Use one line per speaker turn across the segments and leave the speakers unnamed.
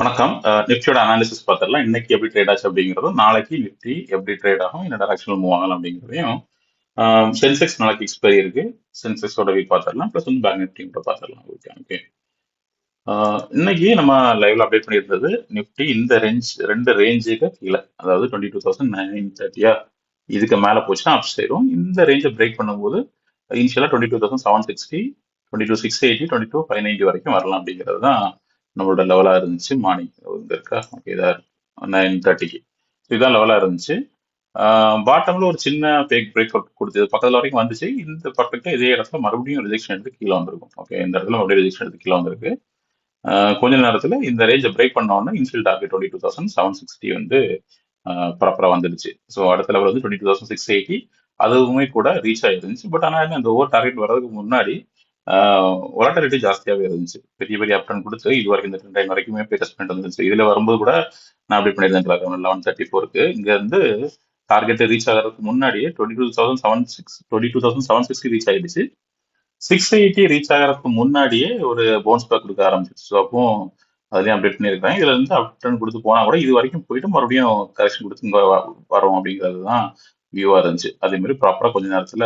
வணக்கம். நிஃப்டியோட அனாலிசிஸ் பார்த்துடலாம். இன்னைக்கு எப்படி ட்ரேட் ஆச்சு அப்படிங்கிறதும், நாளைக்கு நிஃப்டி எப்படி ட்ரேட் ஆகும், என்ன டைரக்ஷனில் மூவ் ஆகலாம் அப்படிங்கிறதையும், சென்செக்ஸ் நாளைக்கு எக்ஸ்பைரி இருக்கு. சென்செக்ஸோட வீக் பார்த்துடலாம். ப்ளஸ் வந்து பேங்க் நிஃப்டி கூட பார்த்துடலாம். Okay okay. இன்னைக்கு நம்ம லைவ்ல அப்டேட் பண்ணியிருந்தது நிஃப்டி இந்த ரெண்டு ரேஞ்சுக்கு கீழே, அதாவது 22,930 இதுக்கு மேலே போச்சுன்னா அப் சைடும், இந்த ரேஞ்சை பிரேக் பண்ணும்போது இனிஷியலாக 22,760, 22,680, 22,590 வரைக்கும் வரலாம் அப்படிங்கிறது தான் நம்மளோட லெவலாக இருந்துச்சு. மார்னிங் இங்க இருக்கா, ஓகே, இதாக 9:30க்கு இதுதான் லெவலாக இருந்துச்சு. பாட்டம்ல ஒரு சின்ன பிரேக் அவுட் கொடுத்தது, பக்கத்துல வரைக்கும் வந்துச்சு. இந்த பர்ஃபெக்டா இதே இடத்துல மறுபடியும் ரிஜெக்ஷன் எடுத்து கீழே வந்திருக்கும். ஓகே, இந்த இடத்துல மறுபடியும் ரிஜெக்ஷன் எடுத்து கீழே வந்திருக்கு. கொஞ்ச நேரத்துல இந்த ரேஞ்சை பிரேக் பண்ண உடனே இனிஷியல் டார்கெட் 22,760 வந்து ப்ராப்பரா வந்துடுச்சு. ஸோ அடுத்த லெவல் வந்து 22,680, அதுவுமே கூட ரீச் ஆயிருந்துச்சு. பட் ஆனால் அந்த ஓவர் டார்கெட் வர்றதுக்கு முன்னாடி வொலட்டிலிட்டி ஜாஸ்தியாகவே இருந்துச்சு. பெரிய பெரிய அப்டன் கொடுத்து இது வரைக்கும் இந்த ட்ரெண்ட் லைன் வரைக்குமே போய் டெஸ்ட் பண்ணிட்டு வந்துருந்துச்சு. இதுல வரும்போது கூட நான் அப்படி பண்ணியிருந்தேன் 11:34க்கு. இங்க இருந்து டார்கெட் ரீச் ஆகிறதுக்கு முன்னாடியே 22,760 ரீச் ஆயிடுச்சு. 680 ரீச் ஆகிறதுக்கு முன்னாடியே ஒரு பவுன்ஸ் பேக் கொடுக்க ஆரம்பிச்சிச்சு. ஸோ அப்போ அதுலயும் அப்டேட் பண்ணியிருக்காங்க. இதுல இருந்து அப்டன் கொடுத்து போனா கூட இது வரைக்கும் போயிட்டு மறுபடியும் கரெக்ஷன் கொடுத்து இங்க வரும் அப்படிங்கிறது தான் வியூவா இருந்துச்சு. அதே மாதிரி ப்ராப்பரா கொஞ்ச நேரத்துல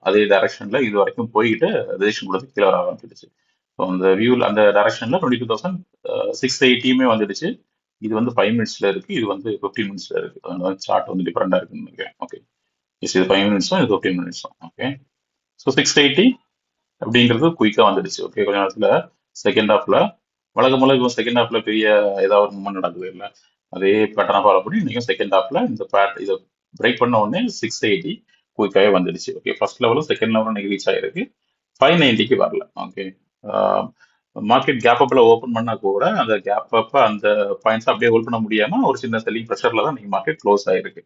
அதே டைரக்ஷன்ல இது வரைக்கும் போயிட்டு ரிஜெக்ஷன் கொடுத்து கீழே வர ஆரம்பிச்சிடுச்சு. ஸோ அந்த வியூல அந்த டைரக்ஷன்ல 22,680 வந்துடுச்சு. இது வந்து 5 மினிட்ஸ்ல இருக்கு, இது வந்து 15 மினிட்ஸ்ல இருக்கு. அதனால சார்ட் வந்து டிஃபரெண்டா இருக்குன்னு நினைக்கிறேன். ஓகே, இது 5 மினிட்ஸும் இது 15 மினிட்ஸும். ஓகே, ஸோ 680 அப்படிங்கிறது குயிக்கா வந்துடுச்சு. ஓகே, கொஞ்ச நேரத்துல செகண்ட் ஹாஃப்ல வழக்கம்போல செகண்ட் ஹாஃப்ல பெரிய ஏதாவது ஒரு மூமெண்ட் நடக்குது இல்லை, அதே பேட்டர்னா ஃபாலோ பண்ணி இன்னைக்கும் செகண்ட் ஹாஃப்ல இந்த இதை பிரேக் பண்ண உடனே 680 குயிக்காவே வந்துடுச்சு. ஓகே, ஃபர்ஸ்ட் லெவலும் செகண்ட் லெவலும் இன்னைக்கு ரீச் ஆயிருக்கு. 590க்கு வரல. ஓகே, மார்க்கெட் கேப் அப்ல ஓப்பன் பண்ணா கூட அந்த கேப் அப் அந்த பாயிண்ட்ஸ் அப்படியே ஹோல்ட் பண்ண முடியாம ஒரு சின்ன செல்லிங் ப்ரெஷர்ல தான் இன்னைக்கு மார்க்கெட் க்ளோஸ் ஆயிருக்கு.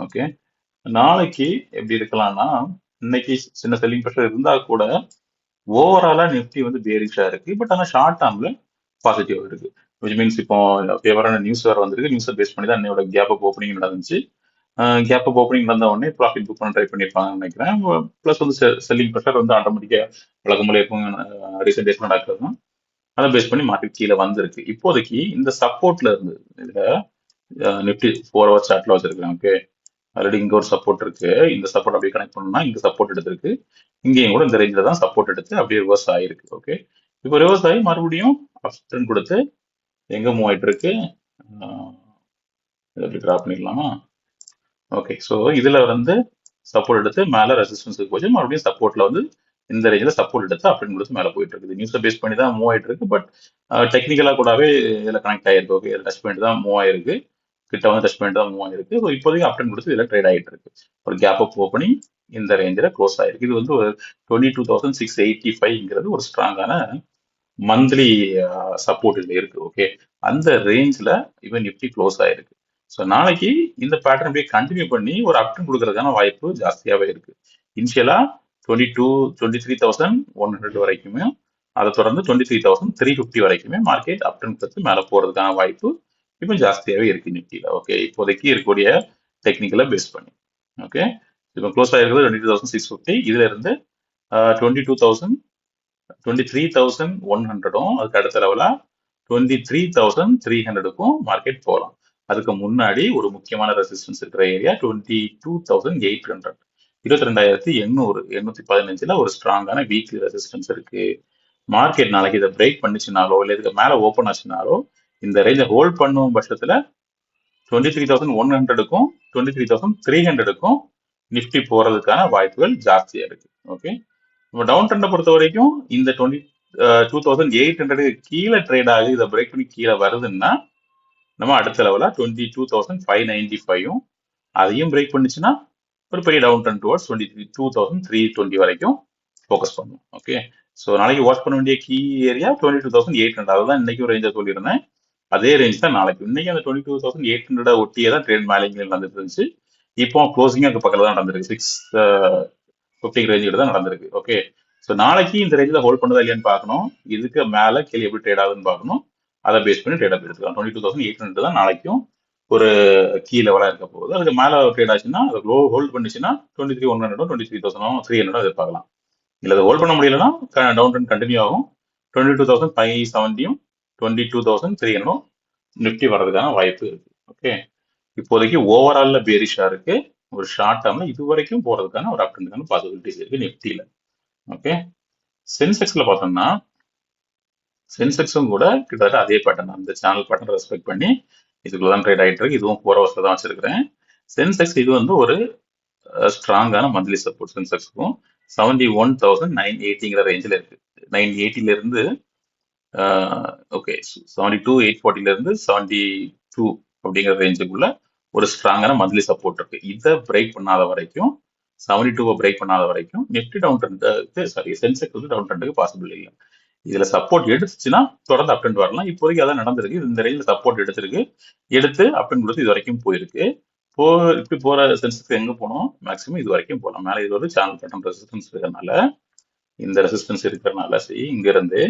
ஓகே, நாளைக்கு எப்படி இருக்கலாம்னா, இன்னைக்கு சின்ன செல்லிங் ப்ரெஷர் இருந்தா கூட ஓவராலா நிஃப்டி வந்து பேரிஷா இருக்கு. பட் ஆனா ஷார்ட் டேர்ம்ல பாசிட்டிவா இருக்கு. விச் மீன்ஸ் இப்போ ஃபேவரான நியூஸ் வேற வந்திருக்கு. நியூஸை பேஸ் பண்ணி தான் என்னோட கேப் அப் ஓப்பனிங் நடந்துச்சு. கேப் அப் ஓப்பனிங் நடந்த உடனே ப்ராஃபிட் புக் பண்ண ட்ரை பண்ணியிருப்பாங்கன்னு நினைக்கிறேன். ப்ளஸ் வந்து செல்லிங் ப்ரெஷர் வந்து ஆட்டோமேட்டிக்கா வழக்கம்போல இருக்கும், ரீசெண்ட் டேஸ் நடக்கிறது தான். அதை பேஸ் பண்ணி மார்க்கெட் கீழே வந்திருக்கு. இப்போதைக்கு இந்த சப்போர்ட்ல இருந்து இதுல நிஃப்டி 4 ஹவர் சார்ட்ல வச்சிருக்கேன். ஓகே, ஆல்ரெடி இங்க ஒரு சப்போர்ட் இருக்கு. இந்த சப்போர்ட் அப்படியே கனெக்ட் பண்ணணும்னா இங்க சப்போர்ட் எடுத்திருக்கு. இங்கேயும் கூட இந்த ரேஞ்சில தான் சப்போர்ட் எடுத்து அப்படியே ரிவர்ஸ் ஆயிருக்கு. ஓகே, இப்போ ரிவர்ஸ் ஆகி மறுபடியும் அப்டன் கொடுத்து எங்க மூவ் ஆயிட்டு இருக்கு, எப்படி டிரா பண்ணிடலாமா? ஓகே, ஸோ இதுல வந்து சப்போர்ட் எடுத்து மேல ரெசிஸ்டன்ஸுக்கு போச்சு, மறுபடியும் சப்போர்ட்ல வந்து இந்த ரேஞ்சில சப்போர்ட் எடுத்து அப்படின்னு கொடுத்து மேல போயிட்டு இருக்குது. நியூஸை பேஸ் பண்ணி தான் மூவ் ஆயிட்டு இருக்கு. பட் டெக்னிக்கலா கூடவே இதுல கனெக்ட் ஆயிருக்கு. ஓகே, டச் பண்ணிட்டு தான் மூவ் ஆயிருக்கு, கிட்ட வந்து டச் பண்ணிட்டு தான் மூவ் ஆயிருக்கு. ஸோ இப்போதைக்கு அப்டன் கொடுத்து இதுல ட்ரேட் ஆகிட்டு இருக்கு. ஒரு கேப் அப் ஓப்பனிங் இந்த ரேஞ்சில க்ளோஸ் ஆயிருக்கு. இது வந்து ஒரு 22,685ங்கிறது ஒரு ஸ்ட்ராங்கான மந்த்லி சப்போர்ட் இதுல இருக்கு. ஓகே, அந்த ரேஞ்சில இவன் நிஃப்டி க்ளோஸ் ஆயிருக்கு. ஸோ நாளைக்கு இந்த பேட்டர்ன் அப்படியே கண்டினியூ பண்ணி ஒரு அப்டன் கொடுக்கறதுக்கான வாய்ப்பு ஜாஸ்தியாவே இருக்கு. இனிஷியலா 23,100 வரைக்குமே, அதை தொடர்ந்து 23,350 வரைக்குமே மார்க்கெட் அப்டன் கொடுத்து மேல போறதுக்கான வாய்ப்பு இப்போ ஜாஸ்தியாவே இருக்கு நிஃப்டியில. ஓகே, இப்போதைக்கு இருக்கக்கூடிய டெக்னிக்கலை பேஸ் பண்ணி. ஓகே, இப்போ க்ளோஸ் ஆயிருக்கிறது 22,650. இதுல இருந்து 23,100ம் அதுக்கு அடுத்த லெவலா 23,300க்கும் மார்க்கெட் போகலாம். அதுக்கு முன்னாடி ஒரு முக்கியமான ரெசிஸ்டன்ஸ் இருக்கிற ஏரியா 22,800, 22,800 ஒரு ஸ்ட்ராங்கான வீக்லி ரெசிஸ்டன்ஸ் இருக்கு. மார்க்கெட் நாளைக்கு இதை பிரேக் பண்ணிச்சுனாலோ இல்லை இதுக்கு மேல ஓப்பன் ஆச்சுனாலோ இந்த ரேஞ்சை ஹோல்ட் பண்ணும் பட்சத்துல 23,100க்கும் 23,300க்கும் நிஃப்டி போறதுக்கான வாய்ப்புகள் ஜாஸ்தியா இருக்கு. ஓகே, நம்ம டவுன் ட்ரெண்டை பொறுத்த வரைக்கும் இந்த 22,800 கீழே ட்ரேட் ஆகுது, இதை பிரேக் பண்ணி கீழே வருதுன்னா நம்ம அடுத்த லெவலா 22,595 அதையும் பிரேக் பண்ணிச்சுன்னா ஒரு பெரிய டவுன் ட்ரெண்ட் டுவர்ட்ஸ் 22,320 வரைக்கும் ஃபோக்கஸ் பண்ணும். ஓகே, ஸோ நாளைக்கு வாட்ச் பண்ண வேண்டிய கீ ஏரியா 22,800. அதுதான் இன்னைக்கு ரேஞ்சா சொல்லியிருந்தேன். அதே ரேஞ்ச் தான் நாளைக்கு. இன்னைக்கு அந்த 22,800 ஒட்டியே தான் ட்ரேட் மேலிங்ல நடந்துட்டு இருந்துச்சு. இப்போ க்ளோசிங் அங்கே பக்கத்துல தான் நடந்திருக்கு. 650 ரேஞ்சில் தான் நடந்திருக்கு. ஓகே, ஸோ நாளைக்கு இந்த ரேஞ்சில் ஹோல்ட் பண்ணுதா இல்லையான்னு பார்க்கணும். இதுக்கு மேல கீழே எப்படி ட்ரேட் ஆகுதுன்னு பார்க்கணும். அதை பேஸ் பண்ணி ட்ரேட் அப் எடுத்துக்கலாம். 22,800 தான் நாளைக்கும் ஒரு கீ லெவலா இருக்க போகுது. அதுக்கு மேல ட்ரேட் ஆச்சுன்னா அதை ஹோல்ட் பண்ணிச்சுன்னா 23,100, 23,300 எதிர்பார்க்கலாம். இல்லை அதை ஹோல்ட் பண்ண முடியலன்னா டவுன் ட்ரெண்ட் கண்டினியூ ஆகும். 22,570யும் 22,300 நிஃப்டி வர்றதுக்கான வாய்ப்பு இருக்கு. ஓகே, இப்போதைக்கு ஓவரால்ல பேரிஷா இருக்கு. ஒரு ஷார்ட் டேர்ம்ல இது வரைக்கும் போறதுக்கான ஒரு அப்டென்ட்கான பாசிபிலிட்டிஸ் இருக்கு நிஃப்டியில. ஓகே, சென்செக்ஸ்ல பார்த்தோம்னா சென்செக்ஸும் கூட கிட்டத்தட்ட அதே பேட்டர்ன், அந்த சேனல் பேட்டர்ன் ரெஸ்பெக்ட் பண்ணி இதுக்குள்ள தான் ட்ரேட் ஆகிட்டு இருக்கு. இதுவும் 4 ஹவர்ஸ்ல தான் வச்சிருக்கிறேன். சென்செக்ஸ் இது வந்து ஒரு ஸ்ட்ராங்கான மந்த்லி சப்போர்ட். சென்செக்ஸ்க்கும் 71,980ங்கிற ரேஞ்சில் இருக்கு. 980ல இருந்து ஓகே 72,840ல இருந்து 72 அப்படிங்கிற ரேஞ்சுக்குள்ள ஒரு ஸ்ட்ராங்கான மந்த்லி சப்போர்ட் இருக்கு. இதை பிரேக் பண்ணாத வரைக்கும் 72 பிரேக் பண்ணாத வரைக்கும் நிஃப்டி டவுன் ட்ரெண்டுக்கு, சாரி சென்செக்ஸ் வந்து டவுன் ட்ரெண்டுக்கு பாசிபிள் இல்லை. இதுல சப்போர்ட் எடுத்துச்சுன்னா தொடர்ந்து அப் ட்ரெண்ட் வரலாம். இப்போதைக்கு அதான் நடந்திருக்கு. இந்த ரேஞ்சில் சப்போர்ட் எடுத்திருக்கு, எடுத்து அப் ட்ரெண்ட் கொடுத்து இது வரைக்கும் போயிருக்கு. இப்படி போற சென்செக்ஸ் எங்க போனோம், மேக்ஸிமம் இது வரைக்கும் போகலாம். மேலே இது ஒரு சேனல் பேட்டர்ன் ரெசிஸ்டன்ஸ் இருக்கிறதுனால, இந்த ரெசிஸ்டன்ஸ் இருக்கிறதுனால சரி, இங்க இருந்து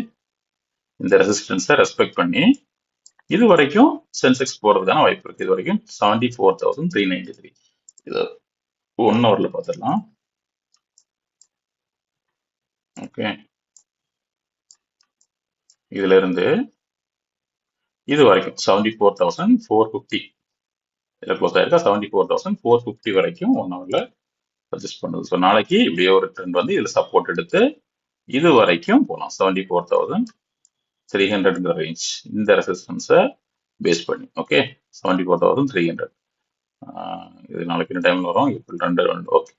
இந்த ரெசிஸ்டன்ஸை ரெஸ்பெக்ட் பண்ணி இது வரைக்கும் சென்செக்ஸ் போறதுக்கான வாய்ப்பு இருக்கு. இது வரைக்கும் 74,393. இது 1 ஹவர்ல பார்த்துடலாம். ஓகே, இதுல இருந்து இது வரைக்கும் 74,450 இதுல க்ளோஸ் ஆயிருக்கா. 74,450 வரைக்கும் 1 ஹவர்ல சஜஸ்ட் பண்ணுது. ஸோ நாளைக்கு இப்படியே ஒரு ட்ரெண்ட் வந்து இதுல சப்போர்ட் எடுத்து இது வரைக்கும் போகலாம். 74,300ங்கிற ரேஞ்ச், இந்த ரெசிஸ்டன்ஸை பேஸ் பண்ணி. ஓகே, 74,300. இது நாளைக்கு என்ன டைம்ல வரும், ஏப்ரல் 2. ஓகே,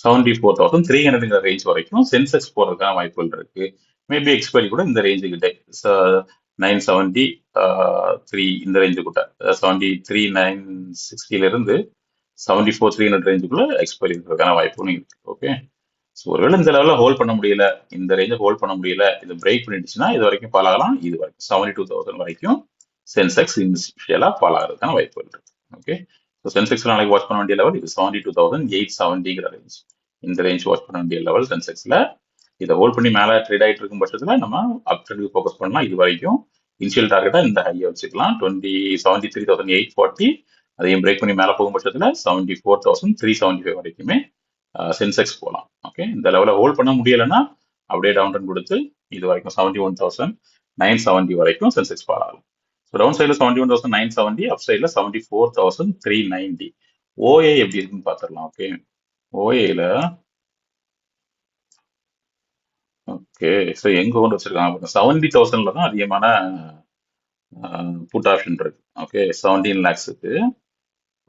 74,300ங்கிற ரேஞ்ச் வரைக்கும் சென்செக்ஸ் போறதுக்கான வாய்ப்புகள் இருக்கு. மேபி எக்ஸ்பைரி கூட இந்த ரேஞ்சு கிட்ட 973 இந்த ரேஞ்சு கிட்ட 73,960ல இருந்து 74,300 ரேஞ்சுக்குள்ள எக்ஸ்பைரி இருக்கிறதுக்கான வாய்ப்பும் இருக்கு. ஓகே, ஸோ ஒருவேளை இந்த லெவலில் ஹோல்ட் பண்ண முடியல, இந்த ரேஞ்சை ஹோல்ட் பண்ண முடியல, இது பிரேக் பண்ணிடுச்சுன்னா இது வரைக்கும் ஃபால் ஆகலாம். இது வரைக்கும் 72,000 வரைக்கும் சென்செக்ஸ் இனிஷியலாக ஃபால் ஆகிறதுக்கான வாய்ப்புகள் இருக்கு. ஓகே, ஸோ சென்செக்ஸ் நாளைக்கு வாட்ச் பண்ண வேண்டிய லெவல் இது 72,870ங்கிற ரேஞ்ச். இந்த ரேஞ்ச் வாட்ச் பண்ண வேண்டிய லெவல் சென்செக்ஸ்ல. இதை ஹோல்ட் பண்ணி மேலே ட்ரேட் ஆகிட்டு இருக்கும் பட்சத்தில் நம்ம அப் ட்ரெண்டுக்கு ஃபோக்கஸ் பண்ணலாம். இது வரைக்கும் இனிஷியல் டார்கெட்டாக இந்த ஹையை வச்சுக்கலாம் 73,840. அதையும் பிரேக் பண்ணி மேலே போகும் பட்சத்தில் 74,375 வரைக்குமே சென்செக்ஸ் போகலாம். ஓகே, இந்த லெவலில் ஹோல்ட் பண்ண முடியலைன்னா அப்படியே டவுன் ட்ரெண்ட் கொடுத்து இது வரைக்கும் 71,970 வரைக்கும் சென்செக்ஸ் ஃபால் ஆகும். ஸோ டவுன் சைடில் 71,970, அப் சைடில் 74,390. ஓஏ எப்படி இருக்குன்னு பார்த்துடலாம். ஓகே, ஓஏல ஓகே, ஸோ எங்க கொண்டு வச்சிருக்காங்க 70,000ல தான் அதிகமான புட் ஆப்ஷன் இருக்கு. ஓகே, 17 lakhsக்கு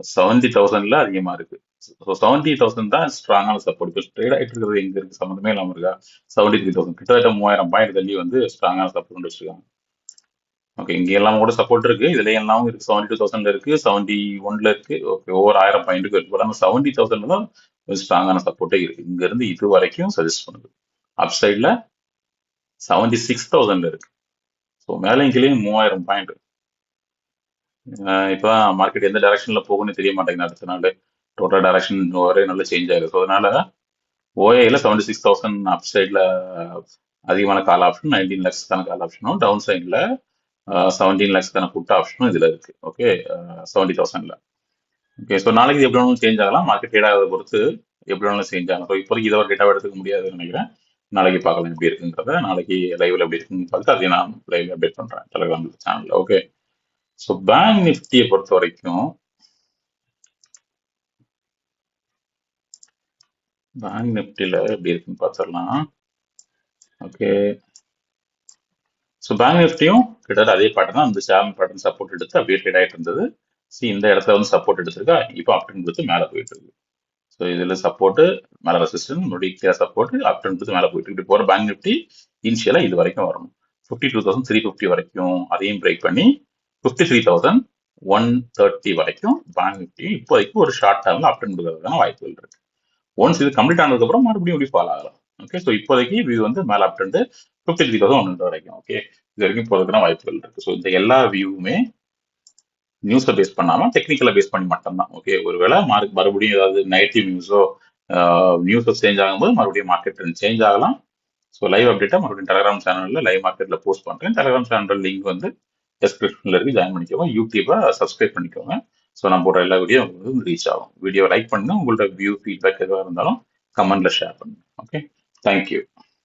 70,000ல அதிகமா இருக்கு. ஸோ 70,000 தான் ஸ்ட்ராங்கான சப்போர்ட். இப்போ ட்ரேட் ஆகிட்டு இருக்கிறது எங்க இருக்கு, சம்மந்தமே இல்லாம இருக்கா. 73,000 கிட்டத்தட்ட 3000 பாயிண்ட் தள்ளி வந்து ஸ்ட்ராங்கான சப்போர்ட் கொண்டு வச்சிருக்காங்க. ஓகே, இங்க எல்லாம் கூட சப்போர்ட் இருக்கு, இதுல எல்லாம் இருக்கு. 72,000ல இருக்கு, 71ல இருக்கு. ஓகே, ஒவ்வொரு 1000 பாயிண்ட்டுக்கு இருக்கு. பட் 70,000ல தான் ஸ்ட்ராங்கான சப்போர்ட்டே இருக்கு. இங்க இருந்து இது வரைக்கும் சஜஸ்ட் பண்ணுது. அப் சைட்ல 76,000ல இருக்கு. ஸோ மேலே கீழே 3000 பாயிண்ட். இப்போதான் மார்க்கெட் எந்த டைரக்ஷன்ல போகும்னு தெரிய மாட்டேங்குது. அடுத்த நாள் டோட்டல் டைரக்ஷன் ஒரே நல்ல சேஞ்ச் ஆகுது. ஸோ அதனால ஓஏல 76,000 அப் சைட்ல அதிகமான கால் ஆப்ஷன், 19 lakhsக்கான கால் ஆப்ஷனும், டவுன் சைட்ல 17 lakhsக்கான புட் ஆப்ஷனும் இதுல இருக்கு. ஓகே, 70,000ல. ஓகே, ஸோ நாளைக்கு எப்படி வேணாலும் சேஞ்ச் ஆகலாம். மார்க்கெட் ட்ரேட் ஆகிறத பொறுத்து எப்படி வேணாலும் சேஞ்ச் ஆகலாம். ஸோ இப்போதைக்கு இதை ஒரு டேட்டாவை எடுத்துக்க முடியாதுன்னு நினைக்கிறேன். நாளைக்கு பார்க்கலாம் எப்படி இருக்குங்கிறத. நாளைக்கு லைவ்ல எப்படி இருக்குன்னு பார்த்துட்டு அதையும் நான் லைவ்ல அப்டேட் பண்றேன் டெலிகிராம் சேனல்ல. ஓகே, ஸோ பேங்க் நிஃப்டியை பொறுத்த வரைக்கும் பேங்க் நிஃப்டியில எப்படி இருக்குன்னு பார்த்துடலாம். ஓகே, ஸோ பேங்க் நிஃப்டியும் கிட்டத்தட்ட அதே பேட்டர்ன் தான். அந்த சேனல் பேட்டர்ன் சப்போர்ட் எடுத்து அப்படியே ட்ரேட் ஆகிட்டு இருந்தது. இந்த இடத்துல வந்து சப்போர்ட் எடுத்திருக்கா, இப்போ அப்டன் கொடுத்து மேலே போயிட்டு இருக்கு. ஸோ இதில் சப்போர்ட்டு, மேலே ரெசிஸ்டன்ஸ், முடிக்கிற சப்போர்ட், அப்டன் கொடுத்து மேலே போயிட்டு இருக்கு. போகிற பேங்க் நிஃப்டி இனிஷியலாக இது வரைக்கும் வரணும் 52,350 வரைக்கும். அதையும் பிரேக் பண்ணி 53,130 வரைக்கும் பேங்க் நிஃப்டி இப்போதைக்கு ஒரு ஷார்ட் டேர்ம்ல அப்டன் கொடுக்கறதுக்கான வாய்ப்புகள் இருக்கு. ஒன்ஸ் இது கம்ப்ளீட் ஆனதுக்கப்புறம் மறுபடியும் இப்படி ஃபாலோ ஆகலாம். ஓகே, ஸோ இப்போதைக்கு இது வந்து மேலே அப்டன் 53,100 வரைக்கும். ஓகே, இது வரைக்கும் போகிறதுக்கான வாய்ப்புகள் இருக்கு. ஸோ இந்த எல்லா வியூவுமே நியூஸை பேஸ் பண்ணாம டெக்னிக்கலை பேஸ் பண்ணி மட்டும்தான். ஓகே, ஒருவேளை மறுபடியும் ஏதாவது நெகட்டிவ் நியூஸோ நியூஸோ சேஞ்ச் ஆகும்போது மறுபடியும் மார்க்கெட் ட்ரெண்ட் சேஞ்ச் ஆகலாம். ஸோ லைவ் அப்டேட்டா மறுபடியும் டெலிகிராம் சேனல்ல லைவ் மார்க்கெட்ல போஸ்ட் பண்றேன். டெலிகிராம் சேனல் லிங்க் வந்து டெஸ்கிரிப்ஷன்ல இருக்கு, ஜாயின் பண்ணிக்கோங்க. யூடியூப்பை சப்ஸ்கிரைப் பண்ணிக்கோங்க. ஸோ நம்ம போடுற எல்லா வீடியோ உங்களுக்கு ரீச் ஆகும். வீடியோ லைக் பண்ணுங்க. உங்களோட வியூ ஃபீட்பேக் எதுவாக இருந்தாலும் கமெண்ட்ல ஷேர் பண்ணுங்க. Okay, thank you.